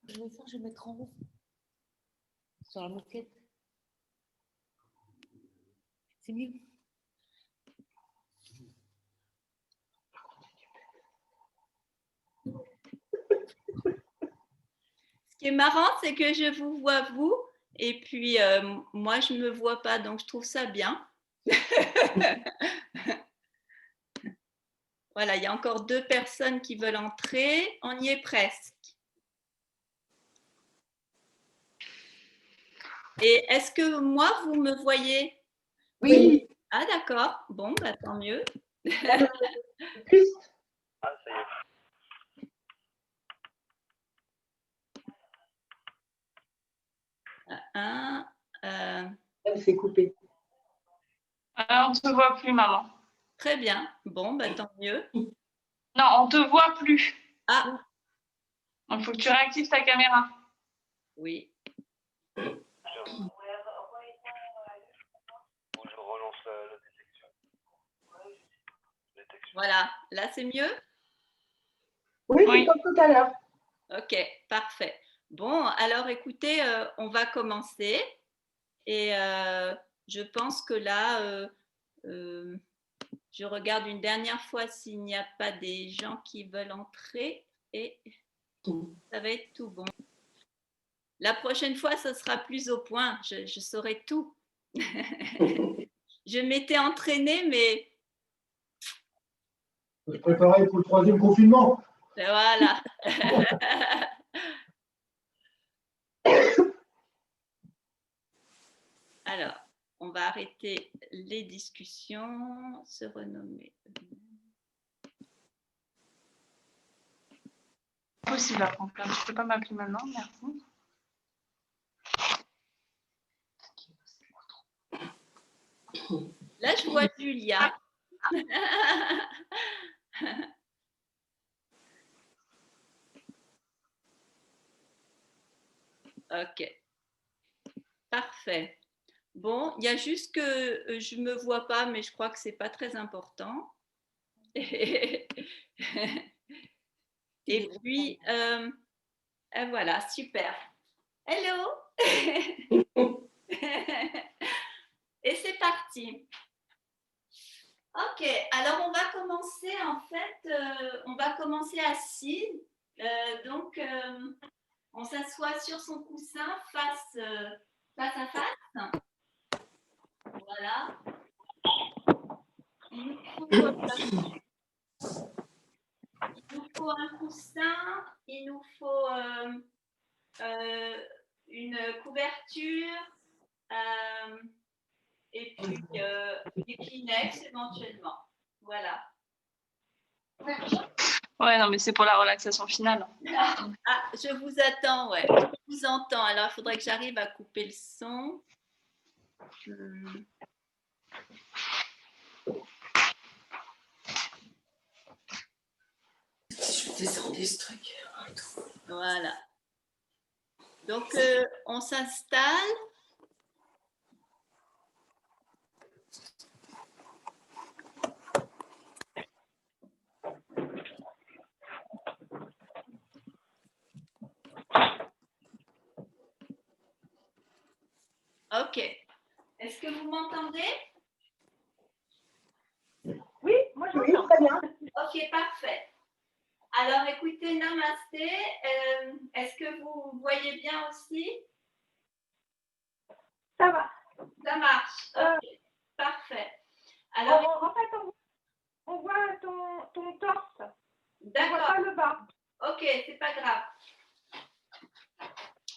Je vais faire, je vais mettre en haut, sur la moquette. C'est mieux. Ce qui est marrant, c'est que je vous vois vous, et puis moi, je ne me vois pas, donc je trouve ça bien. Voilà, il y a encore 2 personnes qui veulent entrer. On y est presque. Et est-ce que moi, vous me voyez? Oui. Ah, d'accord. Bon, bah, tant mieux. Plus. Ah, ça y est. Elle s'est coupée. On ne te voit plus, maman. Très bien. Bon, bah, tant mieux. Non, on ne te voit plus. Ah. Il faut que tu réactives ta caméra. Oui. Ou je relance la détection. Voilà. Là, c'est mieux? Oui, c'est comme tout à l'heure. Ok, parfait. Bon, alors écoutez, on va commencer. Et je pense que là, je regarde une dernière fois s'il n'y a pas des gens qui veulent entrer et ça va être tout bon. La prochaine fois, ça sera plus au point. Je saurai tout. Je m'étais entraînée, mais... Je préparais pour le 3e confinement. Voilà. Alors, on va arrêter les discussions, se renommer. Possible à prendre. Tu ne peux pas m'appeler maintenant, merci. Là, je vois Julia. Ok. Parfait. Bon, il y a juste que je ne me vois pas, mais je crois que ce n'est pas très important. Et puis, voilà, super. Hello. Et c'est parti. Ok, alors on va commencer en fait, on va commencer assis. Donc, on s'assoit sur son coussin face à face. Voilà. Il nous faut un coussin, il nous faut une couverture et puis des Kleenex éventuellement. Voilà. Ouais, non, mais c'est pour la relaxation finale. Ah, je vous attends, ouais. Je vous entends. Alors, il faudrait que j'arrive à couper le son. Je descendais ce truc. Voilà. Donc, on s'installe. Ok. Est-ce que vous m'entendez? Oui, moi je m'entends très bien. Ok, parfait. Alors, écoutez, namasté. Est-ce que vous voyez bien aussi? Ça va. Ça marche. Ok, parfait. Alors, En fait, on voit ton torse. d'accord. On voit pas le bas. Ok, c'est pas grave.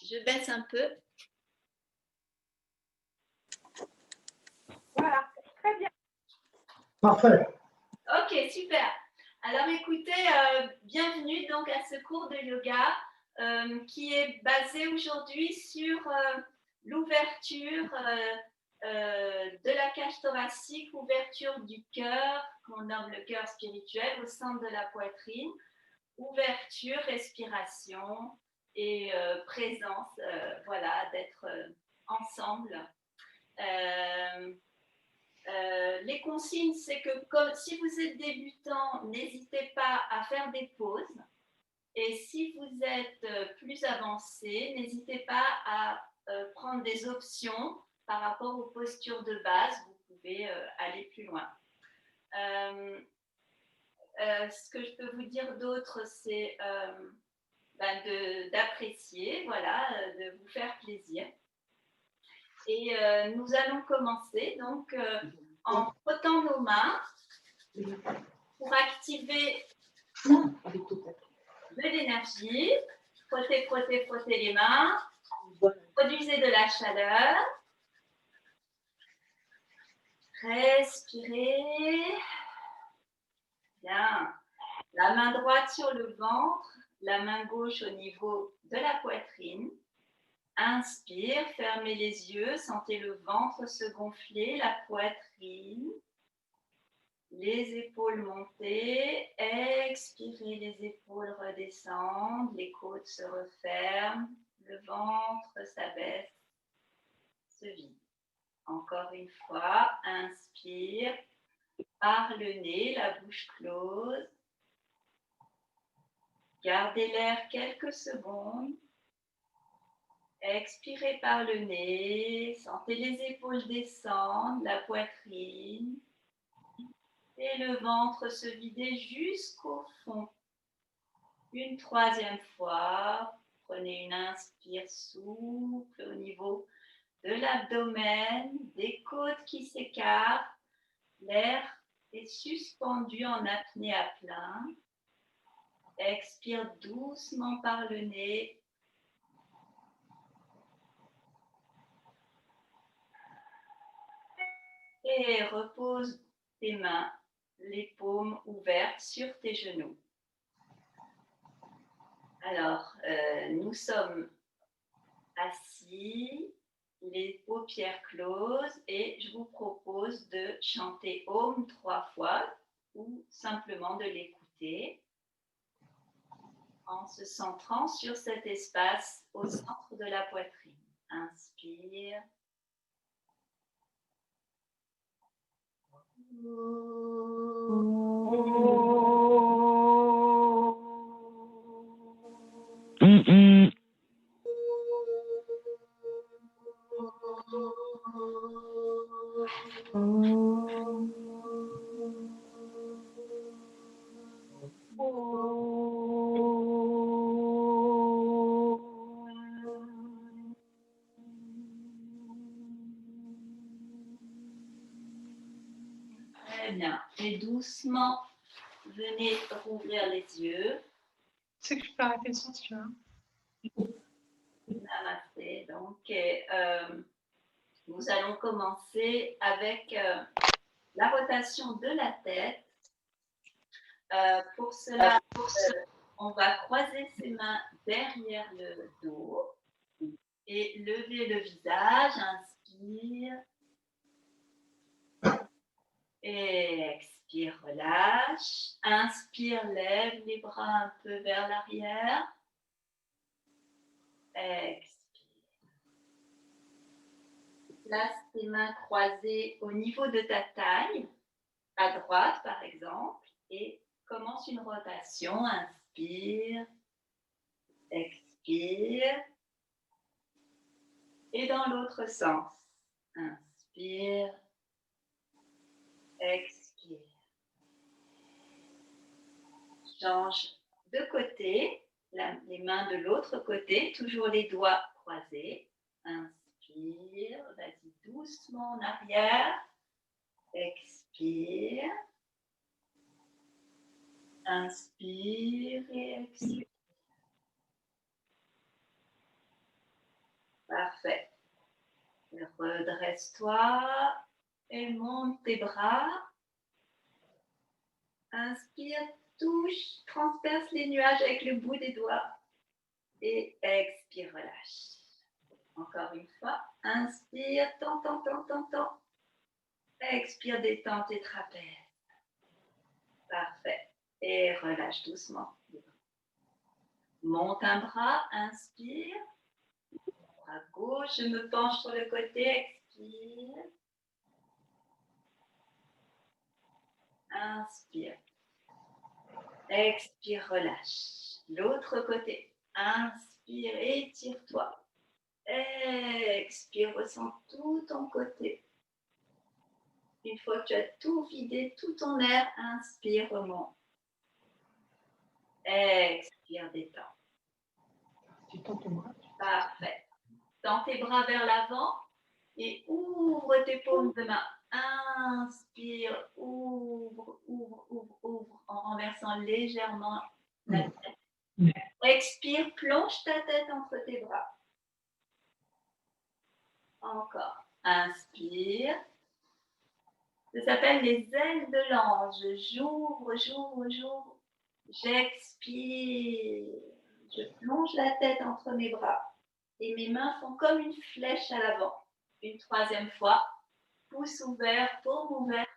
Je baisse un peu. Voilà, très bien. Parfait. Ok, super. Alors écoutez, bienvenue donc à ce cours de yoga qui est basé aujourd'hui sur l'ouverture de la cage thoracique, ouverture du cœur, qu'on nomme le cœur spirituel au centre de la poitrine, ouverture, respiration et présence, voilà, d'être ensemble. Les consignes, c'est que si vous êtes débutant, n'hésitez pas à faire des pauses Et si vous êtes plus avancé, n'hésitez pas à prendre des options par rapport aux postures de base. Vous pouvez aller plus loin. Ce que je peux vous dire d'autre, c'est d'apprécier, voilà, de vous faire plaisir. Et nous allons commencer donc en frottant nos mains pour activer de l'énergie. Frottez, frottez, frottez les mains. Produisez de la chaleur. Respirez. Bien. La main droite sur le ventre, la main gauche au niveau de la poitrine. Inspire, fermez les yeux, sentez le ventre se gonfler, la poitrine, les épaules monter. Expirez, les épaules redescendent, les côtes se referment, le ventre s'abaisse, se vide. Encore une fois, inspire par le nez, la bouche close. Gardez l'air quelques secondes. Expirez par le nez, sentez les épaules descendre, la poitrine et le ventre se vider jusqu'au fond. Une troisième fois, prenez une inspire souple au niveau de l'abdomen, des côtes qui s'écartent, l'air est suspendu en apnée à plein. Expire doucement par le nez. Et repose tes mains, les paumes ouvertes sur tes genoux. Alors, nous sommes assis, les paupières closes, et je vous propose de chanter Om 3 fois ou simplement de l'écouter en se centrant sur cet espace au centre de la poitrine. Inspire. Très bien. Et doucement, venez rouvrir les yeux. Tu sais que je peux arrêter le son si tu veux. Namasté. Donc, nous allons commencer avec la rotation de la tête. Pour cela, on va croiser ses mains derrière le dos et lever le visage. Inspire. Et expire, relâche. Inspire, lève les bras un peu vers l'arrière. Expire. Place tes mains croisées au niveau de ta taille, à droite par exemple, et commence une rotation. Inspire, expire. Et dans l'autre sens. Inspire, expire. Change de côté, les mains de l'autre côté, toujours les doigts croisés. Inspire, vas-y doucement en arrière. Expire. Inspire et expire. Parfait. Redresse-toi et monte tes bras. Inspire, touche, transperce les nuages avec le bout des doigts. Et expire, relâche. Encore une fois. Inspire, tends. Expire, détends tes trapèzes. Parfait. Et relâche doucement. Monte un bras, inspire. Bras gauche, je me penche sur le côté, expire. Inspire. Expire, relâche. L'autre côté. Inspire, étire-toi. Expire, ressens tout ton côté. Une fois que tu as tout vidé, tout ton air, inspire, remonte. Expire, détends. Tu tends ton bras. Parfait. Tends tes bras vers l'avant et ouvre tes paumes de main. Inspire, ouvre, ouvre, ouvre, ouvre en renversant légèrement la tête. Expire, plonge ta tête entre tes bras. Encore. Inspire. Ça s'appelle les ailes de l'ange. J'ouvre, j'ouvre, j'ouvre. J'expire. Je plonge la tête entre mes bras et mes mains font comme une flèche à l'avant. Une troisième fois. Pouce ouvert, paume ouverte.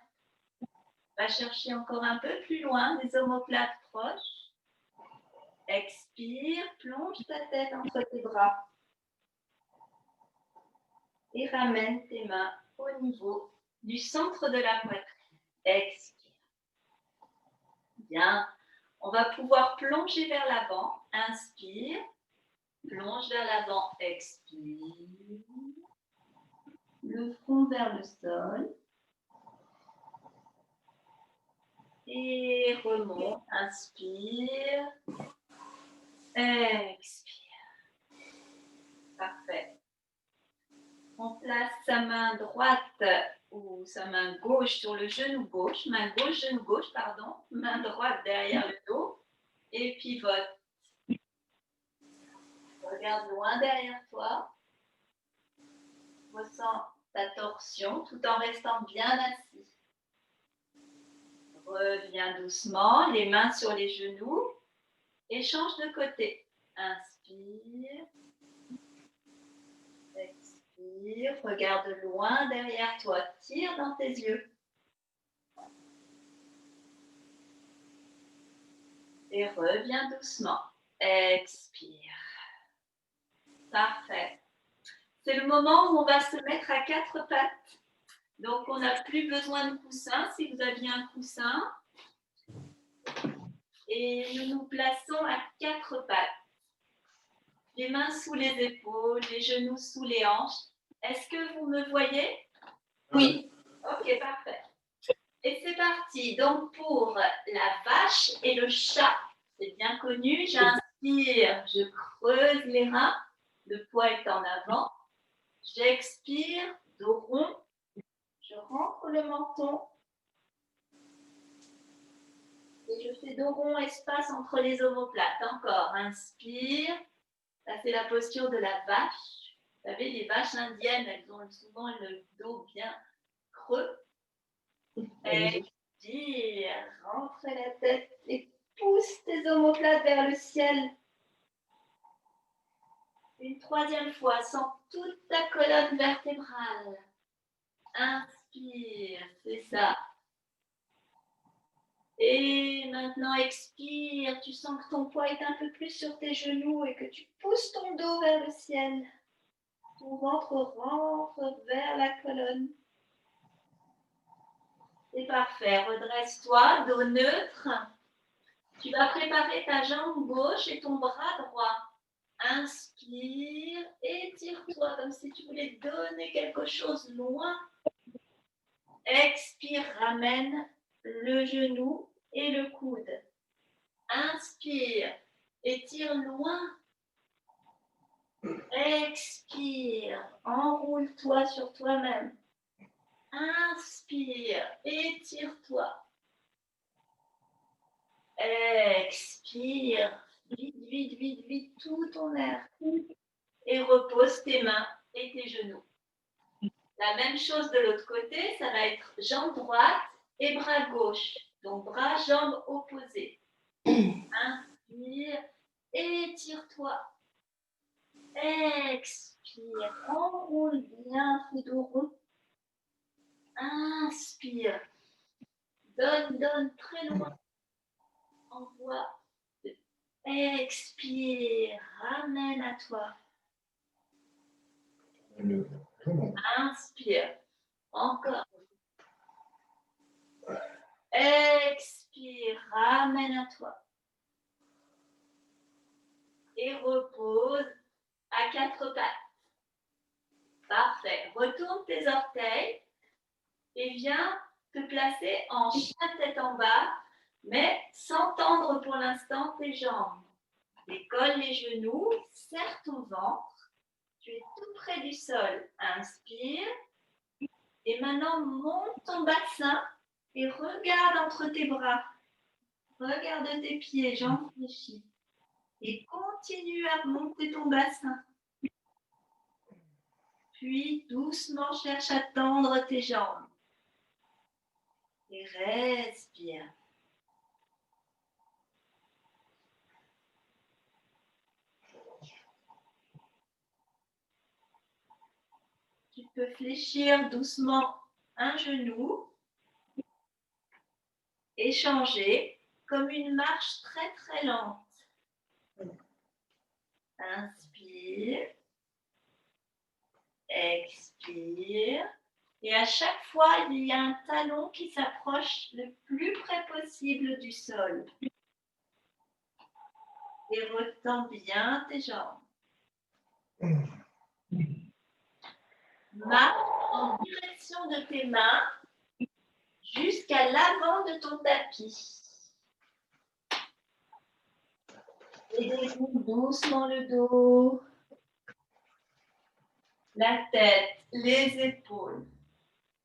Va chercher encore un peu plus loin, les omoplates proches. Expire, plonge ta tête entre tes bras. Et ramène tes mains au niveau du centre de la poitrine. Expire. Bien. On va pouvoir plonger vers l'avant. Inspire. Plonge vers l'avant. Expire. Le front vers le sol. Et remonte. Inspire. Expire. Parfait. On place sa main droite ou sa main gauche sur le genou gauche, main gauche, genou gauche, pardon, main droite derrière le dos et pivote. Regarde loin derrière toi. Ressens ta torsion tout en restant bien assis. Reviens doucement, les mains sur les genoux et change de côté. Inspire. Expire. Regarde loin derrière toi. Tire dans tes yeux. Et reviens doucement. Expire. Parfait. C'est le moment où on va se mettre à quatre pattes. Donc, on n'a plus besoin de coussin si vous aviez un coussin. Et nous nous plaçons à quatre pattes. Les mains sous les épaules, les genoux sous les hanches. Est-ce que vous me voyez? Oui. Ok, parfait. Et c'est parti. Donc, pour la vache et le chat, c'est bien connu. J'inspire, je creuse les reins. Le poids est en avant. J'expire, dos rond. Je rentre le menton. Et je fais dos rond, espace entre les omoplates. Encore, inspire. Ça, c'est la posture de la vache. Vous savez, les vaches indiennes, elles ont souvent le dos bien creux. Expire, rentre la tête et pousse tes omoplates vers le ciel. Une troisième fois, sens toute ta colonne vertébrale. Inspire, c'est ça. Et maintenant, expire. Tu sens que ton poids est un peu plus sur tes genoux et que tu pousses ton dos vers le ciel. Ton ventre rentre vers la colonne. C'est parfait. Redresse-toi, dos neutre. Tu vas préparer ta jambe gauche et ton bras droit. Inspire, étire-toi comme si tu voulais donner quelque chose loin. Expire, ramène le genou et le coude. Inspire, étire loin. Expire, enroule-toi sur toi-même. Inspire, étire-toi. Expire, vide, vide, vide, vide tout ton air. Et repose tes mains et tes genoux. La même chose de l'autre côté, ça va être jambe droite et bras gauche. Donc bras, jambes opposées. Inspire, étire-toi. Expire, enroule bien, fais dos rond. Inspire, donne très loin. Envoie. Expire, ramène à toi. Inspire, encore. Expire, ramène à toi. et repose à quatre pattes. Parfait. Retourne tes orteils et viens te placer en chien tête en bas, mais sans tendre pour l'instant tes jambes. Décolle les genoux, serre ton ventre. Tu es tout près du sol. Inspire. Et maintenant, monte ton bassin et regarde entre tes bras. Regarde tes pieds, jambes fléchies. Et continue à monter ton bassin. Puis, doucement, cherche à tendre tes jambes. Et respire. Tu peux fléchir doucement un genou et changer comme une marche très très lente. Inspire, expire. Et à chaque fois, il y a un talon qui s'approche le plus près possible du sol. Et retends bien tes jambes. Marche en direction de tes mains jusqu'à l'avant de ton tapis. Et déroule doucement le dos, la tête, les épaules.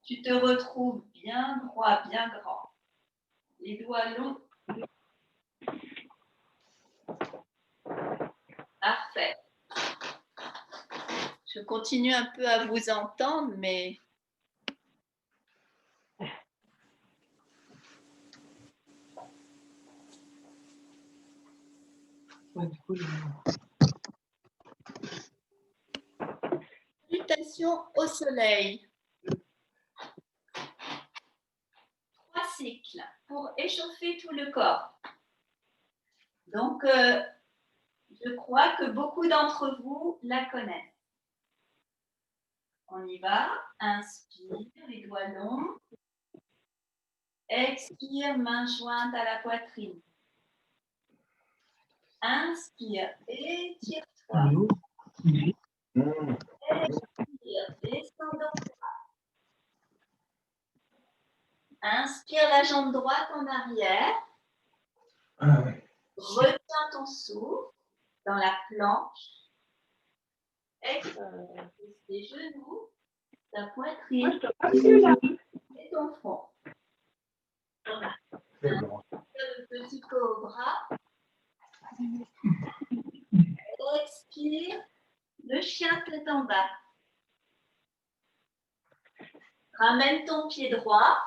Tu te retrouves bien droit, bien grand. Les doigts longs. Parfait. Je continue un peu à vous entendre, mais salutations au soleil. 3 cycles pour échauffer tout le corps. Donc, je crois que beaucoup d'entre vous la connaissent. On y va. Inspire, les doigts longs. Expire, main jointe à la poitrine. Inspire, étire-toi. Expire, descends dans le bras. Inspire la jambe droite en arrière. Retiens ton souffle dans la planche. Expire tes genoux, ta poitrine et ton front. Voilà. Inspire le petit cobra. Expire le chien tête en bas. Ramène ton pied droit.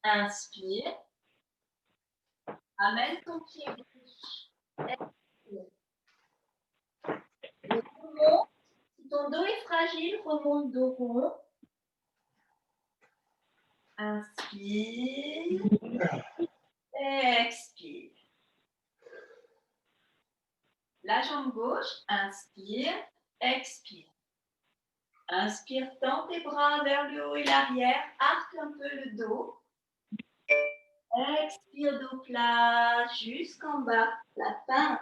Inspire. Ramène ton pied gauche. Expire. Et remonte. Si ton dos est fragile, remonte dos rond. Inspire. Expire. La jambe gauche. Inspire. Expire. Inspire, tends tes bras vers le haut et l'arrière. Arque un peu le dos. Expire, dos plat jusqu'en bas. La pince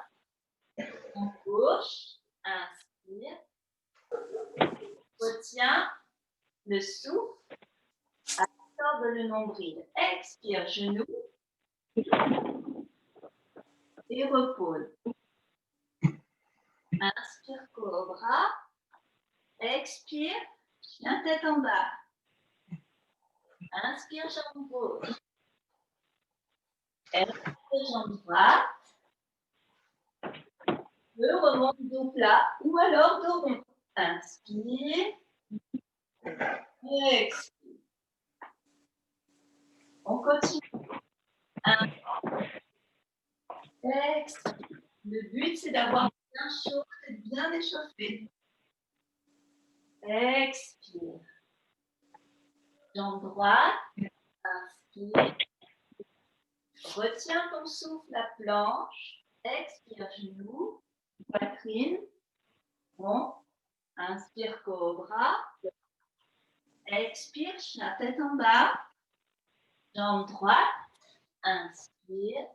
en gauche. Inspire. Retiens le souffle. Absorbe le nombril. Expire, genou. Et repose. Inspire, cobra. Expire, chien tête en bas. Inspire, jambe gauche. Expire, jambe droite. Remonte dos plat ou alors dos rond. Inspire. Expire. On continue. Expire. Le but, c'est d'avoir bien chaud et bien échauffé. Expire. Jambe droite. Inspire. Retiens ton souffle à planche. Expire, genou, poitrine. Bon. Inspire, cobra. Expire, chien tête en bas. Jambe droite. Inspire.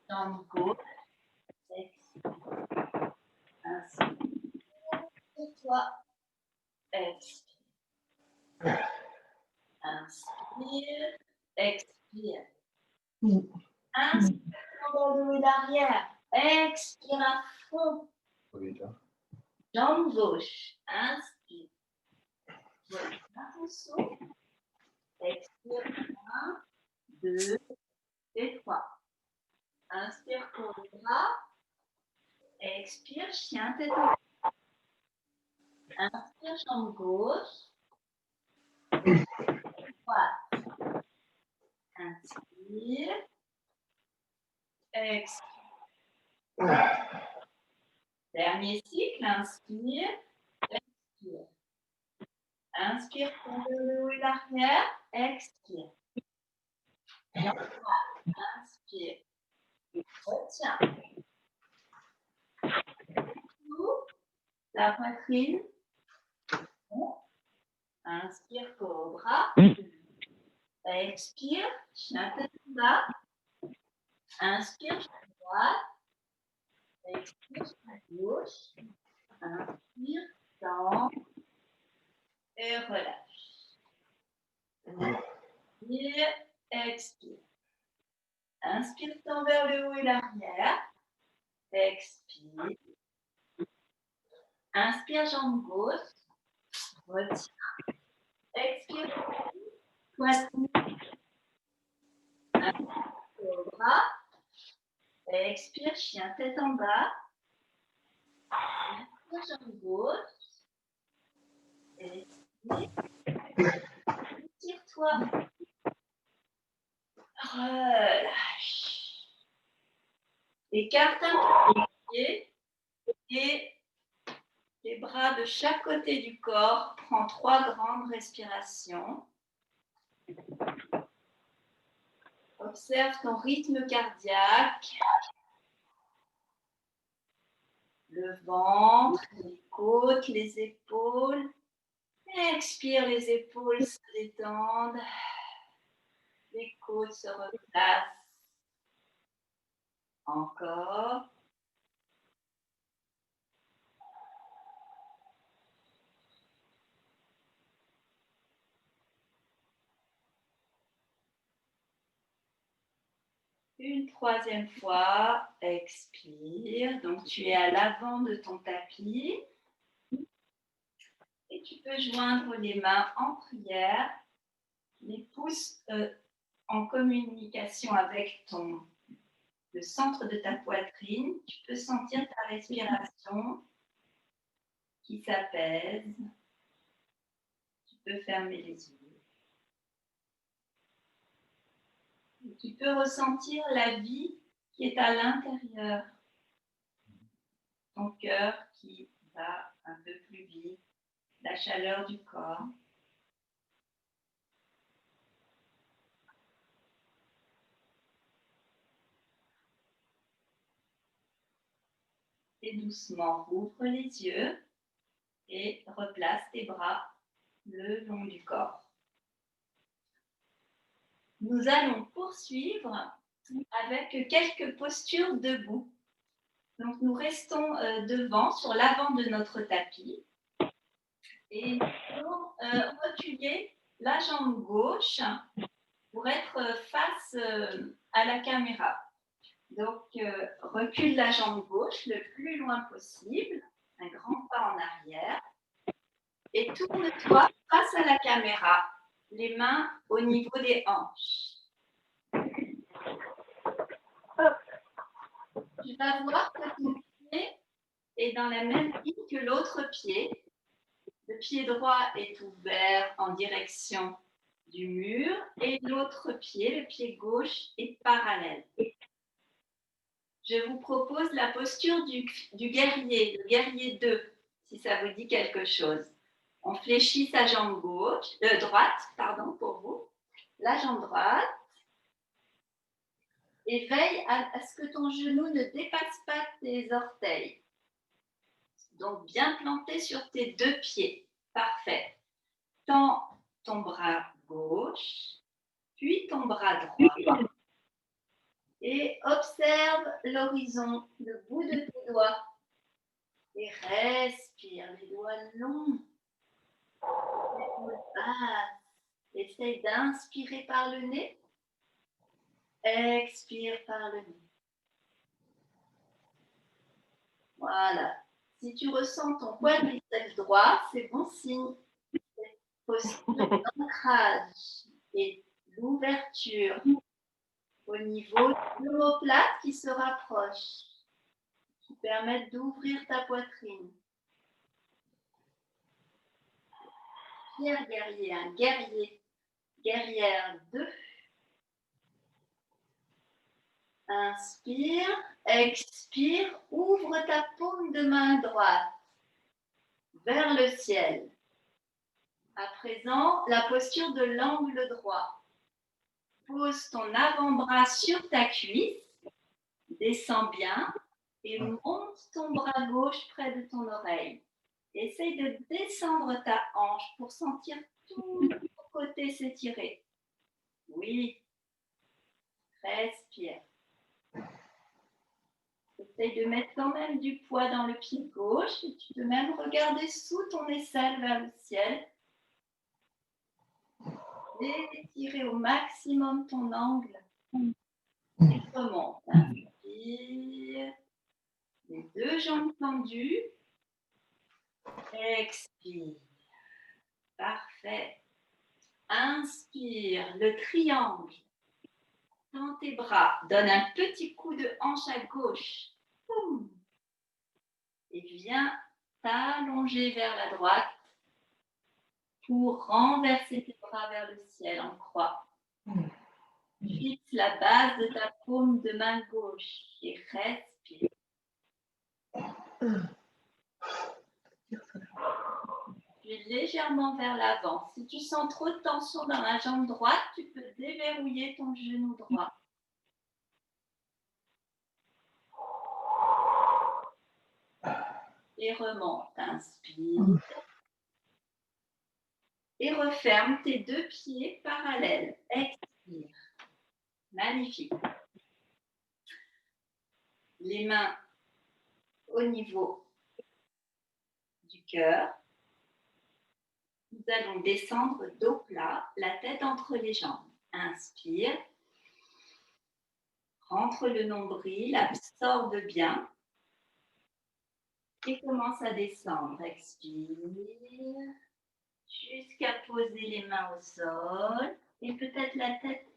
Jambe gauche. Expire. Étire-toi. Expire. Inspire. Expire. Inspire dans le dos et l'arrière. Expire à fond. Jambe gauche. Inspire. Un souffle. Expire. 1, 2 et 3. Inspire pour le bras. Expire, chien tête en bas. Inspire, jambe gauche. Droite. Inspire. Expire. Dernier cycle. Inspire. Expire. Inspire pour le haut et l'arrière. Expire. Inspire. Retiens. La poitrine. Inspire cobra. Expire. Chien tête en bas. Inspire. Droite. Expire. Gauche. Inspire. Tend. Et relâche. Inspire. Expire. Inspire, tend vers le haut et l'arrière. Expire. Inspire, jambe gauche. Retiens. Expire. Poitrine. Inspire, cobra. Expire, chien tête en bas. Inspire, jambe gauche. Expire. Tire-toi. Relâche. Écarte un peu les pieds et les bras de chaque côté du corps. Prends 3 grandes respirations. Observe ton rythme cardiaque. Le ventre, les côtes, les épaules. Expire, les épaules se détendent. Les côtes se replacent. Encore. Une 3e fois, expire. Donc, tu es à l'avant de ton tapis. Et tu peux joindre les mains en prière, les pouces en communication avec le centre de ta poitrine. Tu peux sentir ta respiration qui s'apaise. Tu peux fermer les yeux. Et tu peux ressentir la vie qui est à l'intérieur. Ton cœur qui bat un peu plus vite, la chaleur du corps. Et doucement, ouvre les yeux et replace tes bras le long du corps. Nous allons poursuivre avec quelques postures debout. Donc, nous restons devant, sur l'avant de notre tapis. Et nous allons reculer la jambe gauche pour être face à la caméra. Donc, recule la jambe gauche le plus loin possible, un grand pas en arrière, et tourne-toi face à la caméra, les mains au niveau des hanches. Tu vas voir que ton pied est dans la même ligne que l'autre pied. Le pied droit est ouvert en direction du mur et l'autre pied, le pied gauche, est parallèle. Je vous propose la posture du guerrier, le guerrier 2, si ça vous dit quelque chose. On fléchit sa jambe droite, pour vous, la jambe droite, et veille à ce que ton genou ne dépasse pas tes orteils. Donc, bien planté sur tes 2 pieds. Parfait. Tends ton bras gauche, puis ton bras droit. Et observe l'horizon, le bout de tes doigts. Et respire, les doigts longs. Épaule basse. Essaye d'inspirer par le nez. Expire par le nez. Voilà. Si tu ressens ton quadriceps droit, c'est bon signe. Cette posture d'ancrage et l'ouverture au niveau de l'omoplate qui se rapproche, qui permettent d'ouvrir ta poitrine. Pierre guerrier, un guerrier, guerrière 2. Inspire, expire, ouvre ta paume de main droite vers le ciel. À présent, la posture de l'angle droit. Pose ton avant-bras sur ta cuisse, descends bien et monte ton bras gauche près de ton oreille. Essaye de descendre ta hanche pour sentir tout ton côté s'étirer. Oui, respire. Essaye de mettre quand même du poids dans le pied gauche et tu peux même regarder sous ton aisselle vers le ciel. Et étirer au maximum ton angle. Et remonte. Inspire. Les deux jambes tendues. Expire. Parfait. Inspire. Le triangle. Tends tes bras. Donne un petit coup de hanche à gauche. Boum. Et viens t'allonger vers la droite pour renverser tes bras vers le ciel en croix. Fixe la base de ta paume de main gauche et respire. Puis légèrement vers l'avant. Si tu sens trop de tension dans la jambe droite, tu peux déverrouiller ton genou droit. Et remonte. Inspire. Et referme tes deux pieds parallèles. Expire. Magnifique. Les mains au niveau du cœur. Nous allons descendre dos plat, la tête entre les jambes. Inspire. Rentre le nombril, absorbe bien. Et commence à descendre. Expire. Jusqu'à poser les mains au sol. Et peut-être la tête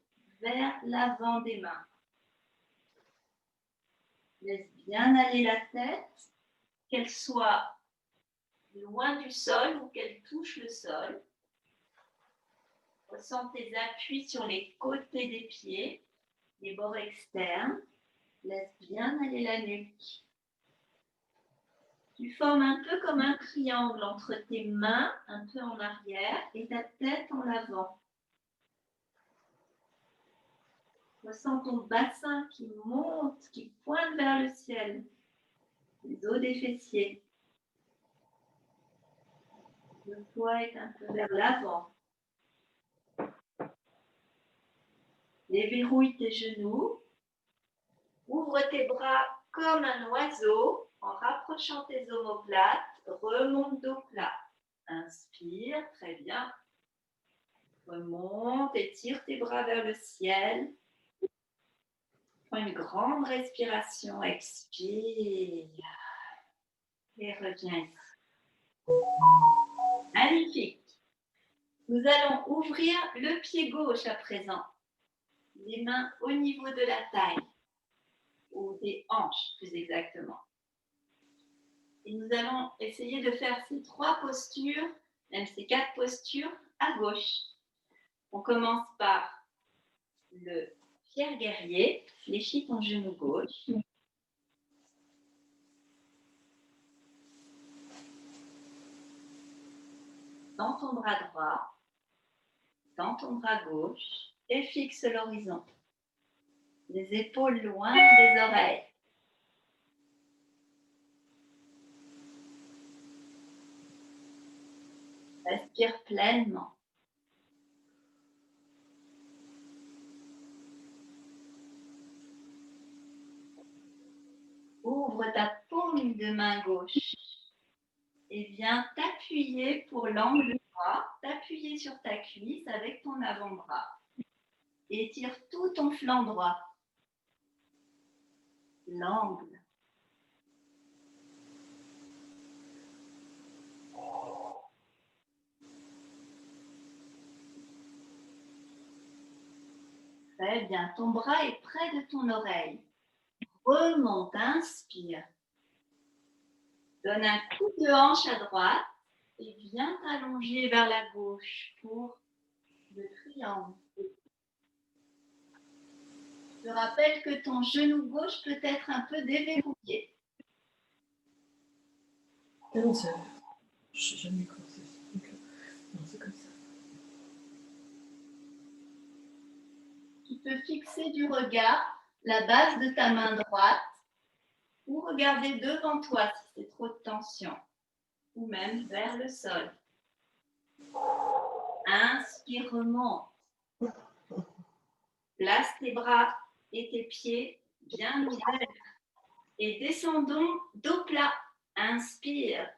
vers l'avant des mains. Laisse bien aller la tête, qu'elle soit loin du sol ou qu'elle touche le sol. Ressens tes appuis sur les côtés des pieds, les bords externes. Laisse bien aller la nuque. Tu formes un peu comme un triangle entre tes mains, un peu en arrière, et ta tête en avant. Ressens ton bassin qui monte, qui pointe vers le ciel. Les os des fessiers. Le poids est un peu vers l'avant. Déverrouille tes genoux. Ouvre tes bras comme un oiseau en rapprochant tes omoplates. Remonte dos plat. Inspire, très bien. Remonte, étire tes bras vers le ciel. Prends une grande respiration. Expire. Et reviens ici. Magnifique. Nous allons ouvrir le pied gauche à présent. Les mains au niveau de la taille, ou des hanches plus exactement. Et nous allons essayer de faire ces 3 postures, même ces 4 postures, à gauche. On commence par le fier guerrier. Fléchis ton genou gauche. Dans ton bras droit, dans ton bras gauche, et fixe l'horizon. Les épaules loin des oreilles. Respire pleinement. Ouvre ta paume deux mains gauches. Et viens t'appuyer pour l'angle droit, t'appuyer sur ta cuisse avec ton avant-bras. Étire tout ton flanc droit. L'angle. Très bien. Ton bras est près de ton oreille. Remonte, inspire. Donne un coup de hanche à droite et viens t'allonger vers la gauche pour le triangle. Je te rappelle que ton genou gauche peut être un peu déverrouillé. Non, je sais jamais comment c'est. Non, c'est comme ça. Tu peux fixer du regard la base de ta main droite ou regarder devant toi si c'est trop de tension, ou même vers le sol. Inspire, remonte. Place tes bras et tes pieds bien ouverts et descendons dos plat. Inspire.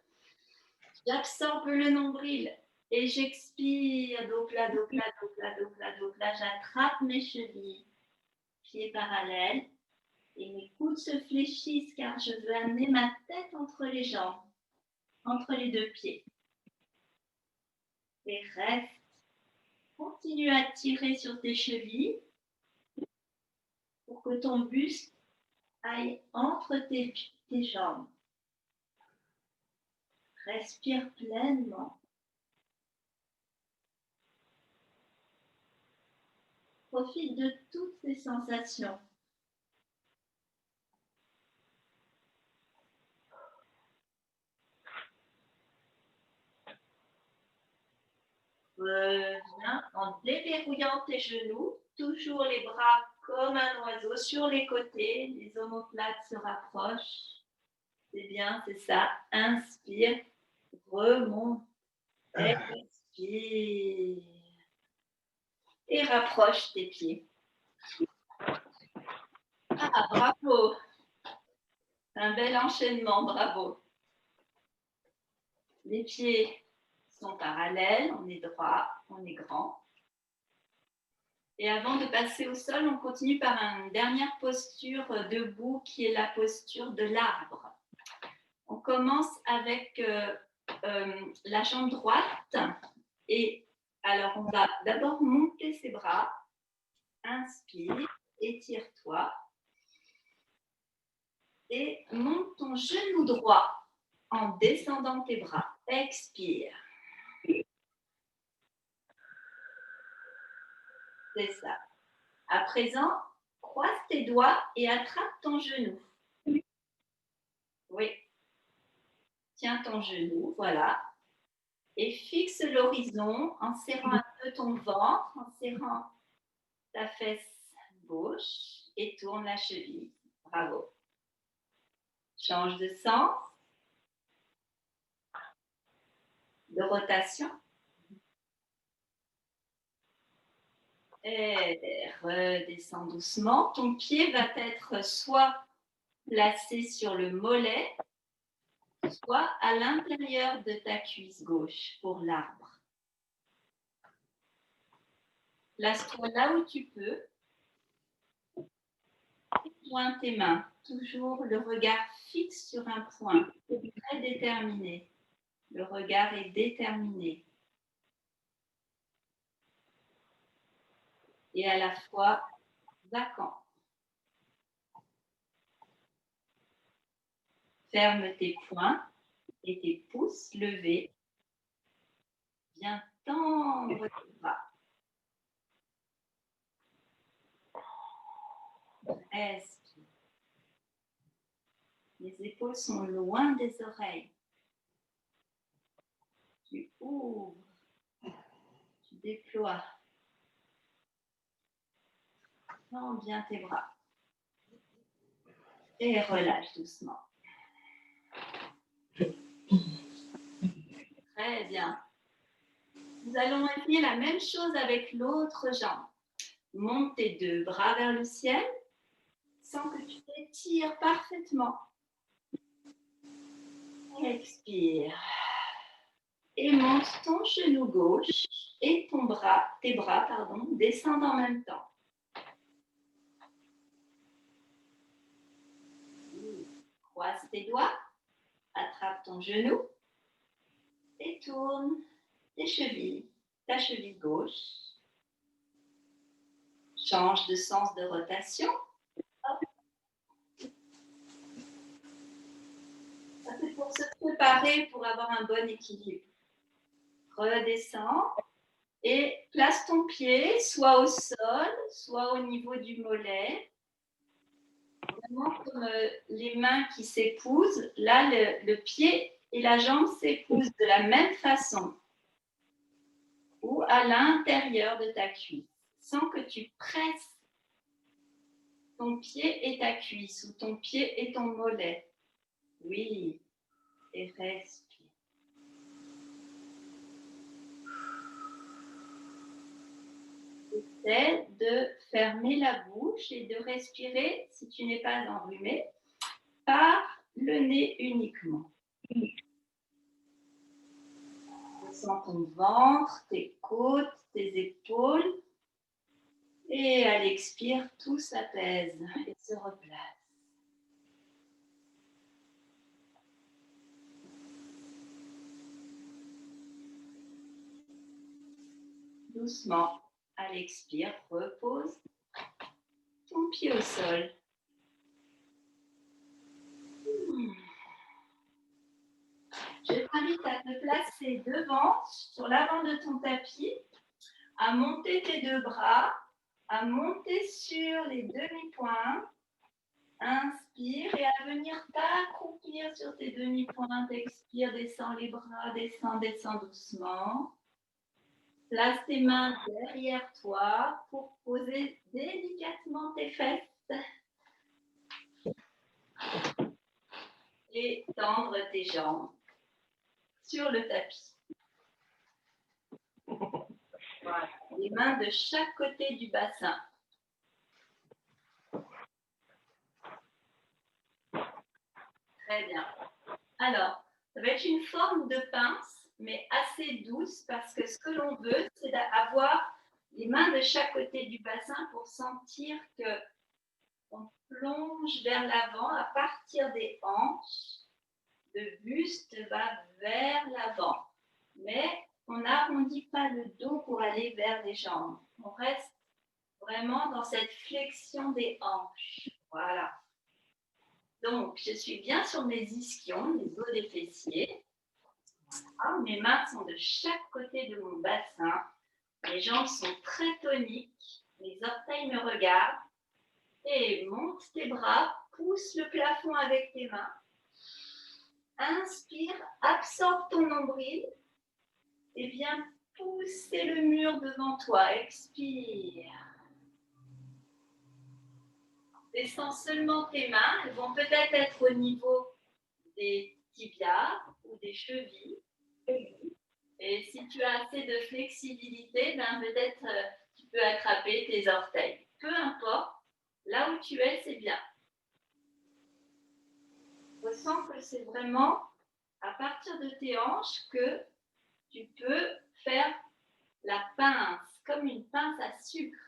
J'absorbe le nombril et j'expire. Dos plat, dos plat, dos plat, dos plat, dos plat. J'attrape mes chevilles. Pieds parallèles. Et mes coudes se fléchissent car je veux amener ma tête entre les jambes, entre les deux pieds. Et reste. Continue à tirer sur tes chevilles pour que ton buste aille entre tes jambes. Respire pleinement. Profite de toutes ces sensations. Reviens en déverrouillant tes genoux, toujours les bras comme un oiseau sur les côtés, les omoplates se rapprochent. C'est bien, c'est ça. Inspire, remonte, expire. Et rapproche tes pieds. Ah, bravo! Un bel enchaînement, bravo. Les pieds sont parallèles, on est droit, on est grand. Et avant de passer au sol, on continue par une dernière posture debout qui est la posture de l'arbre. On commence avec la jambe droite et alors on va d'abord monter ses bras. Inspire, étire-toi et monte ton genou droit en descendant tes bras. Expire. C'est ça. À présent, croise tes doigts et attrape ton genou. Oui. Tiens ton genou, voilà. Et fixe l'horizon en serrant un peu ton ventre, en serrant ta fesse gauche et tourne la cheville. Bravo. Change de sens. De rotation. Et redescends doucement. Ton pied va être soit placé sur le mollet, soit à l'intérieur de ta cuisse gauche pour l'arbre. Place-toi là où tu peux. Joins tes mains. Toujours le regard fixe sur un point. Très déterminé. Le regard est déterminé. Et à la fois vacant. Ferme tes poings et tes pouces levés. Viens tendre tes bras. Respire. Les épaules sont loin des oreilles. Tu ouvres. Tu déploies. Tends bien tes bras. Et relâche doucement. Très bien. Nous allons essayer la même chose avec l'autre jambe. Monte tes deux bras vers le ciel sans que tu t'étires parfaitement. Expire. Et monte ton genou gauche et tes bras, descendent en même temps. Croise tes doigts, attrape ton genou et tourne ta cheville gauche. Change de sens de rotation. Hop. Ça c'est pour se préparer pour avoir un bon équilibre. Redescends et place ton pied soit au sol, soit au niveau du mollet. Vraiment comme les mains qui s'épousent. Là, le pied et la jambe s'épousent de la même façon ou à l'intérieur de ta cuisse, sans que tu presses ton pied et ta cuisse ou ton pied et ton mollet. Oui, et respire. Essaie de fermer la bouche et de respirer, si tu n'es pas enrhumé, par le nez uniquement. Ressens ton ventre, tes côtes, tes épaules. Et à l'expire, tout s'apaise et se replace. Doucement, à l'expire, repose ton pied au sol. Je t'invite à te placer devant, sur l'avant de ton tapis, à monter tes deux bras, à monter sur les demi-pointes. Inspire et à venir t'accroupir sur tes demi-pointes. Expire, descends les bras, descends doucement. Place tes mains derrière toi pour poser délicatement tes fesses. Et tendre tes jambes sur le tapis. Voilà. Les mains de chaque côté du bassin. Très bien. Alors, ça va être une forme de pince, mais assez douce parce que ce que l'on veut, c'est d'avoir les mains de chaque côté du bassin pour sentir que on plonge vers l'avant à partir des hanches. Le buste va vers l'avant, mais on n'arrondit pas le dos pour aller vers les jambes. On reste vraiment dans cette flexion des hanches. Voilà. Donc, je suis bien sur mes ischions, les os des fessiers. Voilà. Mes mains sont de chaque côté de mon bassin. Mes jambes sont très toniques. Mes orteils me regardent. Et monte tes bras, pousse le plafond avec tes mains. Inspire, absorbe ton nombril et viens pousser le mur devant toi. Expire. Descends seulement tes mains. Elles vont peut-être être au niveau des tibias ou des chevilles. Et si tu as assez de flexibilité, peut-être tu peux attraper tes orteils. Peu importe, là où tu es, c'est bien. Ressens que c'est vraiment à partir de tes hanches que tu peux faire la pince, comme une pince à sucre.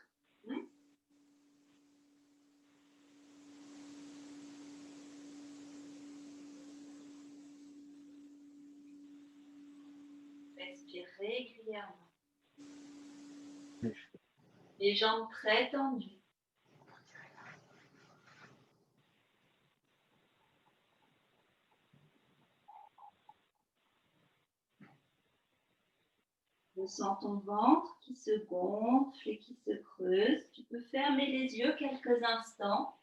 Respire régulièrement. Les jambes très tendues. Ressens ton ventre qui se gonfle et qui se creuse. Tu peux fermer les yeux quelques instants.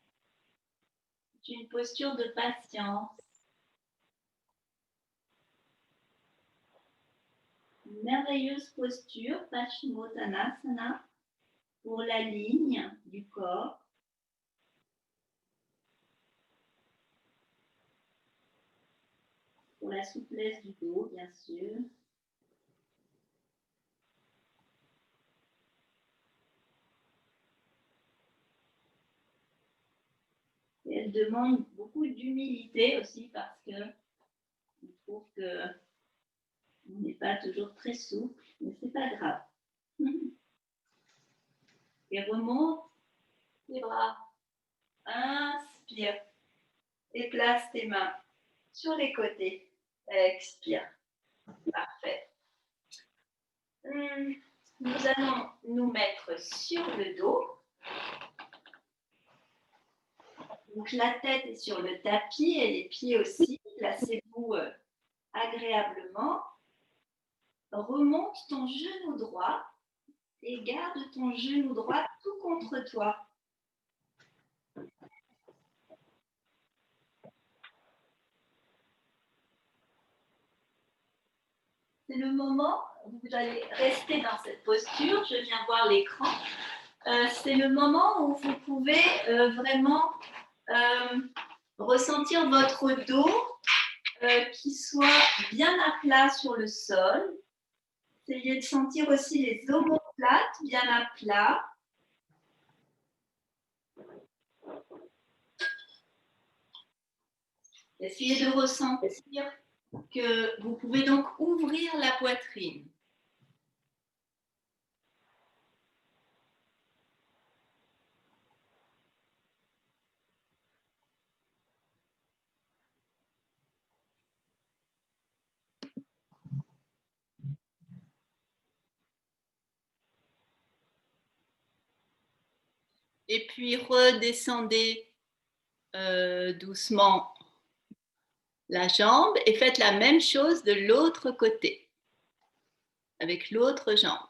C'est une posture de patience. Une merveilleuse posture, Paschimottanasana, pour la ligne du corps. Pour la souplesse du dos, bien sûr. Et elle demande beaucoup d'humilité aussi parce que il trouve que on n'est pas toujours très souple, mais c'est pas grave. Et remonte les bras. Inspire. Et place tes mains sur les côtés. Expire. Parfait. Nous allons nous mettre sur le dos. Donc la tête est sur le tapis et les pieds aussi. Placez-vous agréablement. Remonte ton genou droit et garde ton genou droit tout contre toi. C'est le moment où vous allez rester dans cette posture. Je viens voir l'écran. C'est le moment où vous pouvez vraiment ressentir votre dos qui soit bien à plat sur le sol. Essayez de sentir aussi les omoplates bien à plat. Essayez de ressentir que vous pouvez donc ouvrir la poitrine. Et puis redescendez doucement la jambe et faites la même chose de l'autre côté, avec l'autre jambe.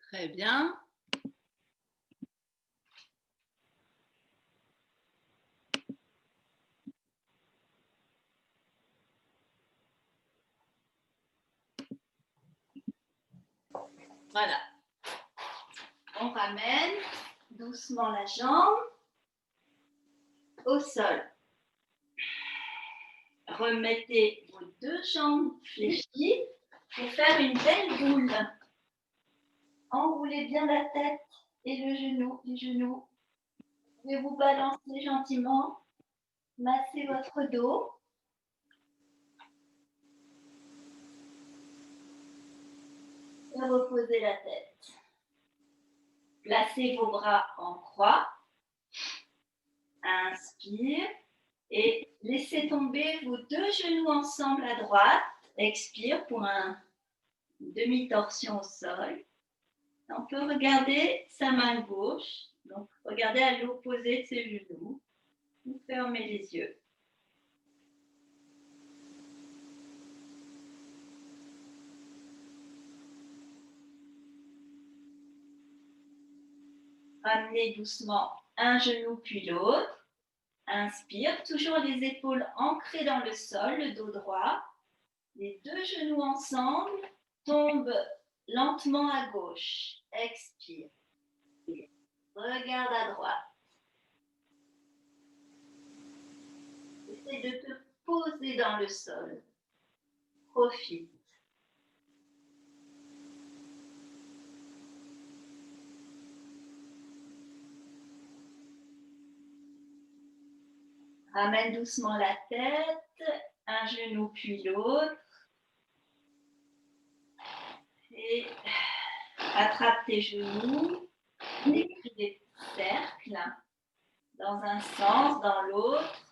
Très bien. Voilà. On ramène doucement la jambe au sol. Remettez vos deux jambes fléchies pour faire une belle boule. Enroulez bien la tête et le genou, les genoux. Vous pouvez vous balancer gentiment, masser votre dos. Et reposez la tête. Placez vos bras en croix. Inspire et laissez tomber vos deux genoux ensemble à droite. Expire pour une demi-torsion au sol. On peut regarder sa main gauche. Donc, regardez à l'opposé de ses genoux. Vous fermez les yeux. Ramenez doucement un genou puis l'autre. Inspire, toujours les épaules ancrées dans le sol, le dos droit. Les deux genoux ensemble tombent lentement à gauche. Expire. Regarde à droite. Essaie de te poser dans le sol. Profite. Ramène doucement la tête, un genou puis l'autre. Et attrape tes genoux, écris des cercles dans un sens, dans l'autre.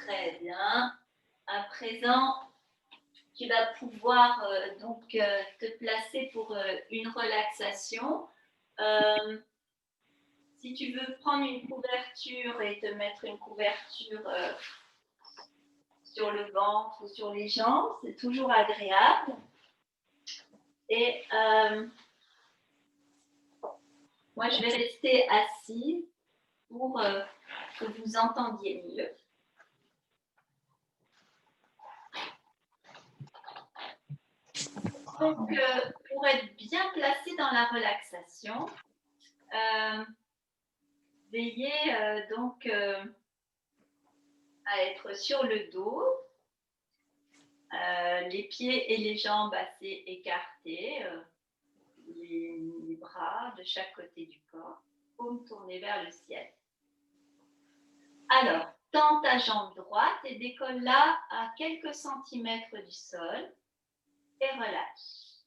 Très bien. Après présent, tu vas pouvoir te placer pour une relaxation. Si tu veux prendre une couverture et te mettre une couverture sur le ventre ou sur les jambes, c'est toujours agréable. Et moi, je vais rester assise pour que vous entendiez mieux. Donc, pour être bien placé dans la relaxation, veillez à être sur le dos, les pieds et les jambes assez écartés, les bras de chaque côté du corps, paumes tournées vers le ciel. Alors, tends ta jambe droite et décolle-la à quelques centimètres du sol et relâche.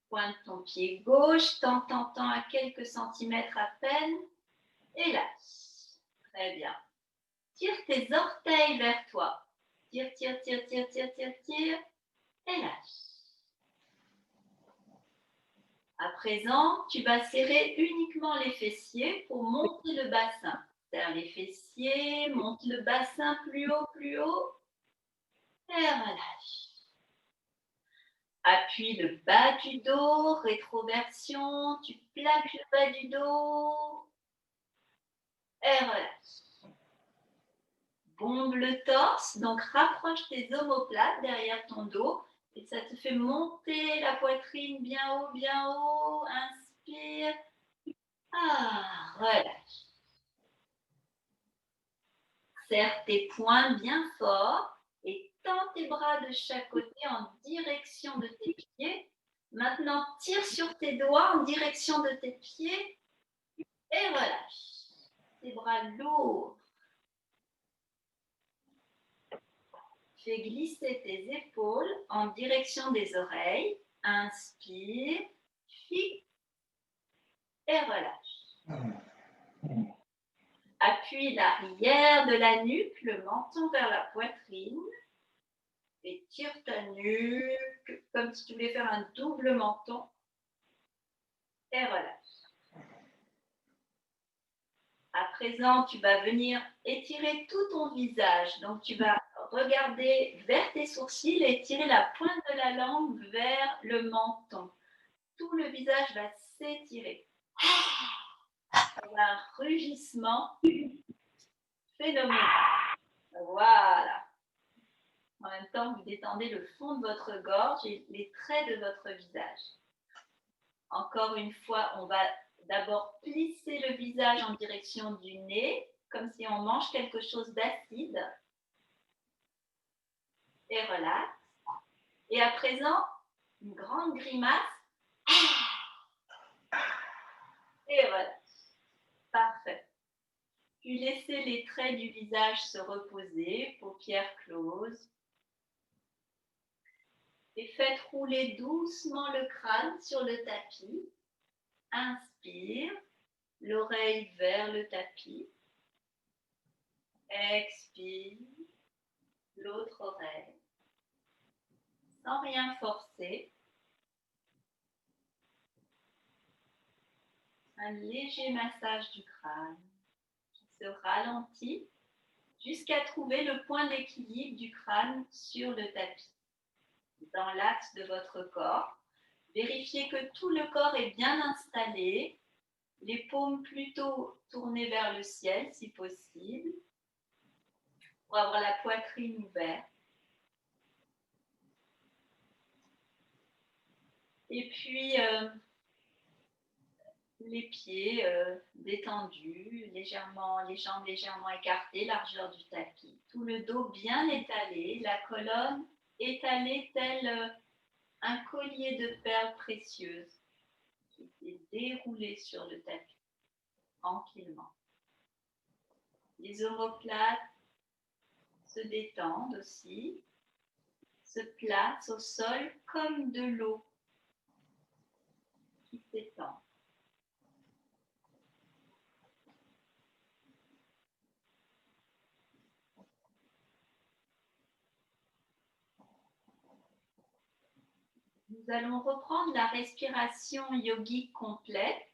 Pointe ton pied gauche, tends à quelques centimètres à peine et lâche. Très bien. Tire tes orteils vers toi. Tire et lâche. À présent, tu vas serrer uniquement les fessiers pour monter le bassin. Serre les fessiers, monte le bassin plus haut et relâche. Appuie le bas du dos, rétroversion, tu plaques le bas du dos et relâche. Bombe le torse, donc rapproche tes omoplates derrière ton dos et ça te fait monter la poitrine bien haut. Inspire. Relâche. Serre tes poings bien fort et tends tes bras de chaque côté en direction de tes pieds. Maintenant, tire sur tes doigts en direction de tes pieds et relâche. Tes bras lourds. Fais glisser tes épaules en direction des oreilles. Inspire, fixe et relâche. Appuie l'arrière de la nuque, le menton vers la poitrine. Et tire ta nuque comme si tu voulais faire un double menton. Et relâche. À présent, tu vas venir étirer tout ton visage. Donc, tu vas regarder vers tes sourcils et tirer la pointe de la langue vers le menton. Tout le visage va s'étirer. Un rugissement phénoménal. Voilà. En même temps, vous détendez le fond de votre gorge et les traits de votre visage. Encore une fois, on va d'abord plisser le visage en direction du nez, comme si on mange quelque chose d'acide. Et relax. Et à présent, une grande grimace. Et relax. Parfait. Puis laissez les traits du visage se reposer, paupières closes. Et faites rouler doucement le crâne sur le tapis. Inspire, l'oreille vers le tapis. Expire, l'autre oreille. Sans rien forcer. Un léger massage du crâne qui se ralentit jusqu'à trouver le point d'équilibre du crâne sur le tapis. Dans l'axe de votre corps, vérifiez que tout le corps est bien installé, les paumes plutôt tournées vers le ciel si possible, pour avoir la poitrine ouverte. Et puis, les pieds détendus, les jambes légèrement écartées, largeur du tapis. Tout le dos bien étalé, la colonne étalée tel un collier de perles précieuses qui est déroulé sur le tapis, tranquillement. Les omoplates se détendent aussi, se placent au sol comme de l'eau qui s'étend. Nous allons reprendre la respiration yogique complète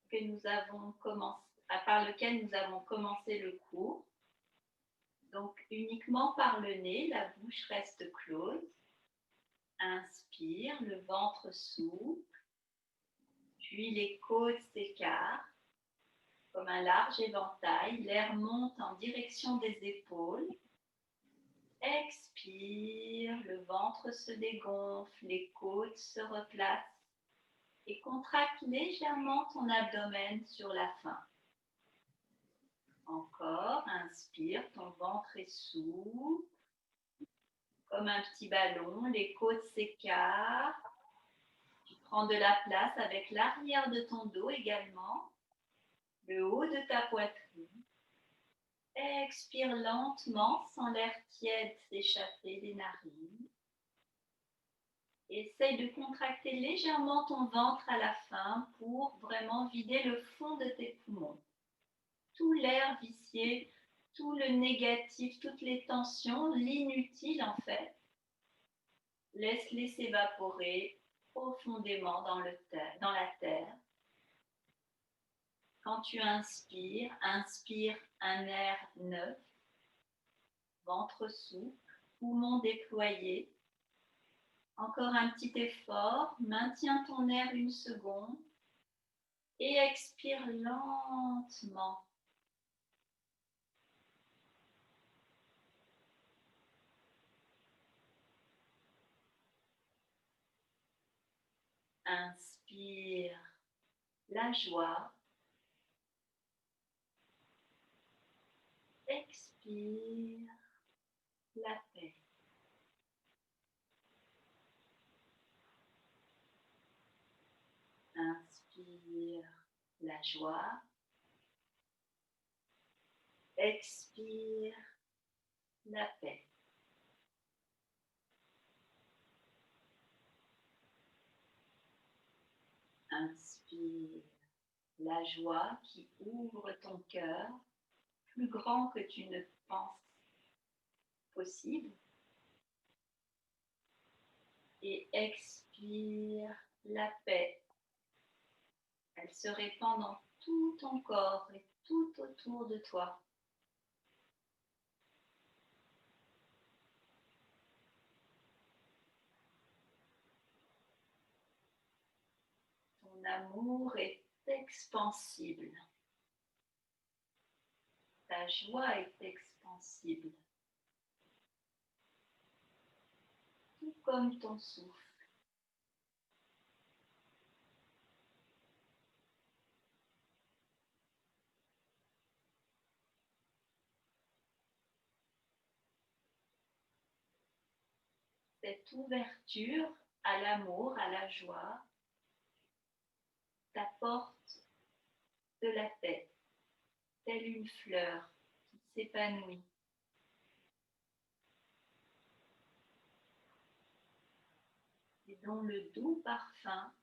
que nous avons commencé, par lequel nous avons commencé le cours. Donc uniquement par le nez, la bouche reste close. Inspire, le ventre s'ouvre, puis les côtes s'écartent comme un large éventail. L'air monte en direction des épaules. Expire, le ventre se dégonfle, les côtes se replacent et contracte légèrement ton abdomen sur la fin. Encore, inspire, ton ventre est souple, comme un petit ballon, les côtes s'écartent. Tu prends de la place avec l'arrière de ton dos également, le haut de ta poitrine. Expire lentement sans l'air tiède s'échapper des narines. Essaye de contracter légèrement ton ventre à la fin pour vraiment vider le fond de tes poumons. Tout l'air vicié, tout le négatif, toutes les tensions, l'inutile en fait, laisse-les s'évaporer profondément dans la terre. Quand tu inspires, inspire un air neuf, ventre souple, poumons déployés. Encore un petit effort, maintiens ton air une seconde et expire lentement. Inspire la joie. Expire la paix. Inspire la joie. Expire la paix. Inspire la joie qui ouvre ton cœur, plus grand que tu ne penses possible. Et expire la paix. Elle se répand dans tout ton corps et tout autour de toi. Ton amour est expansible. Ta joie est expansible. Tout comme ton souffle. Cette ouverture à l'amour, à la joie, t'apporte de la paix, telle une fleur qui s'épanouit. Et dont le doux parfum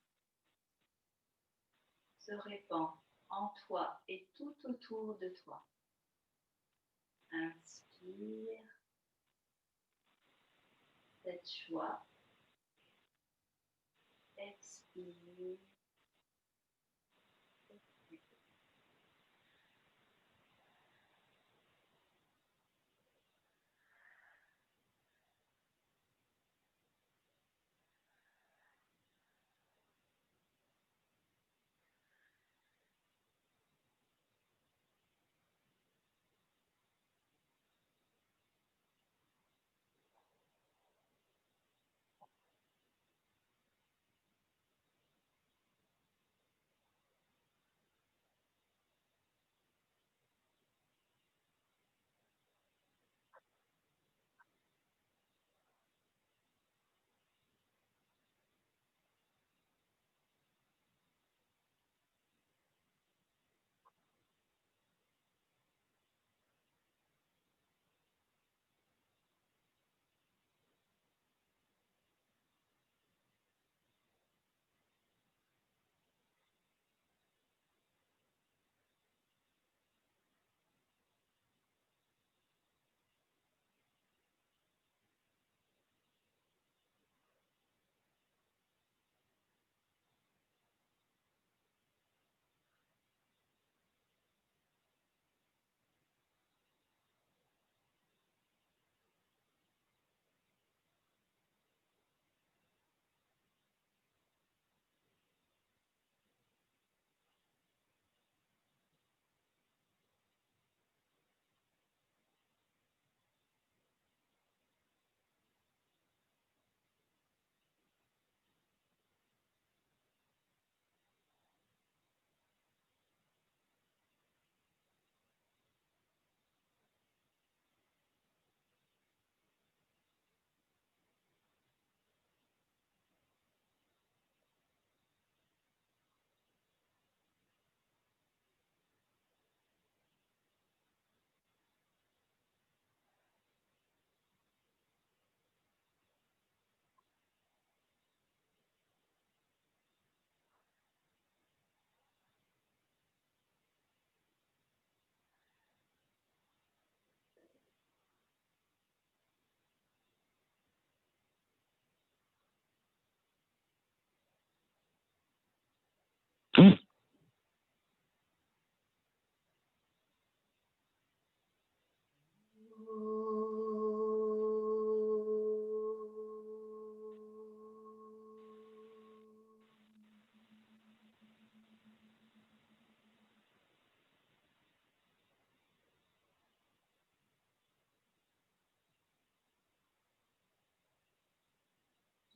se répand en toi et tout autour de toi. Inspire cette joie. Expire.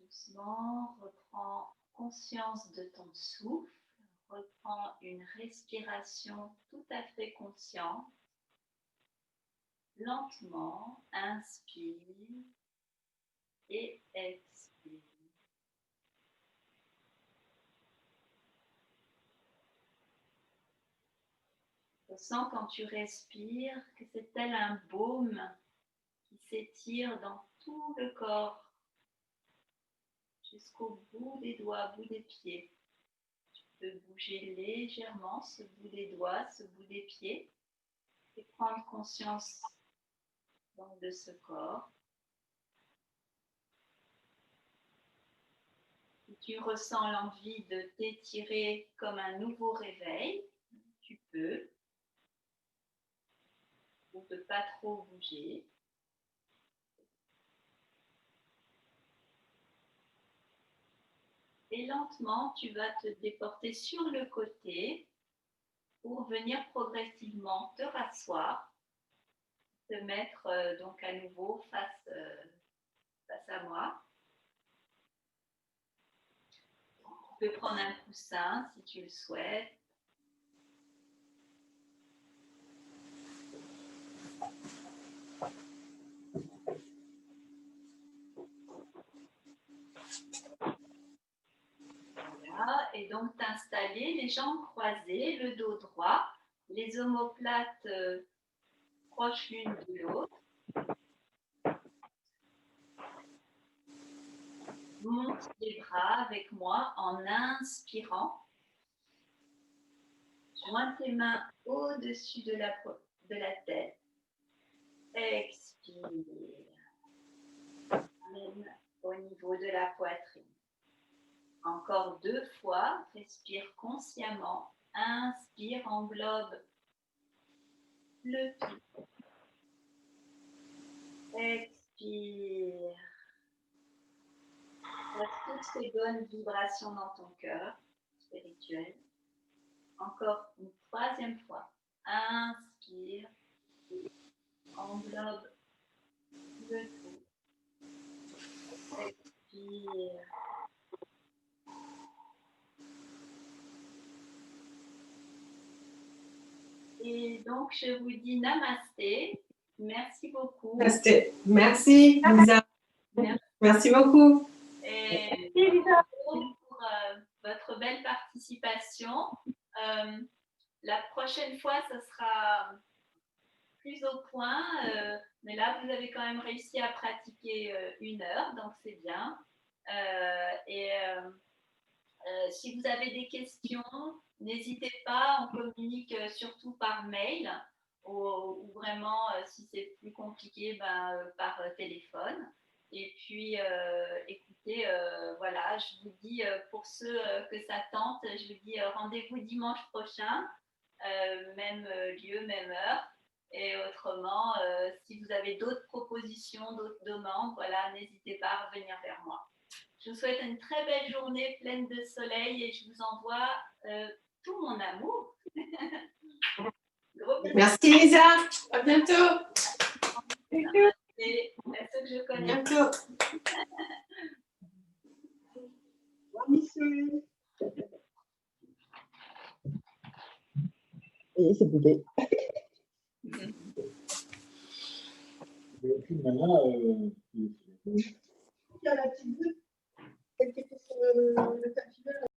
Doucement, reprends conscience de ton souffle, reprends une respiration tout à fait consciente. Lentement, inspire et expire. Ressens quand tu respires que c'est tel un baume qui s'étire dans tout le corps, jusqu'au bout des doigts, bout des pieds. Tu peux bouger légèrement ce bout des doigts, ce bout des pieds et prendre conscience donc, de ce corps. Si tu ressens l'envie de t'étirer comme un nouveau réveil, tu peux, ou de pas trop bouger. Et lentement, tu vas te déporter sur le côté pour venir progressivement te rasseoir, te mettre donc à nouveau face à moi. Tu peux prendre un coussin si tu le souhaites. Voilà, et donc t'installer les jambes croisées, le dos droit, les omoplates proches l'une de l'autre. Monte les bras avec moi en inspirant. Joins tes mains au-dessus de la tête. Expire. Amène au niveau de la poitrine. Encore 2 fois. Respire consciemment. Inspire, englobe le tout. Expire. Laisse toutes ces bonnes vibrations dans ton cœur spirituel. Encore une 3e fois. Inspire. Englobe le tout. Expire. Et donc, je vous dis namasté. Merci beaucoup. Namasté. Merci, Lisa. Merci beaucoup. Et Merci, Lisa. pour votre belle participation. La prochaine fois, ce sera plus au point. Mais là, vous avez quand même réussi à pratiquer 1 heure, donc c'est bien. Si vous avez des questions, n'hésitez pas, on communique surtout par mail ou vraiment, si c'est plus compliqué, par téléphone. Et puis, écoutez, voilà, je vous dis, pour ceux que ça tente, je vous dis rendez-vous dimanche prochain, même lieu, même heure. Et autrement, si vous avez d'autres propositions, d'autres demandes, voilà, n'hésitez pas à revenir vers moi. Je vous souhaite une très belle journée pleine de soleil et je vous envoie tout mon amour. Gros bisous. Merci, Lisa. À bientôt. Et à ceux que je À connais. bientôt. Et c'est coupé. Et puis maintenant, il y a la petite celle qui était sur le tapis vert.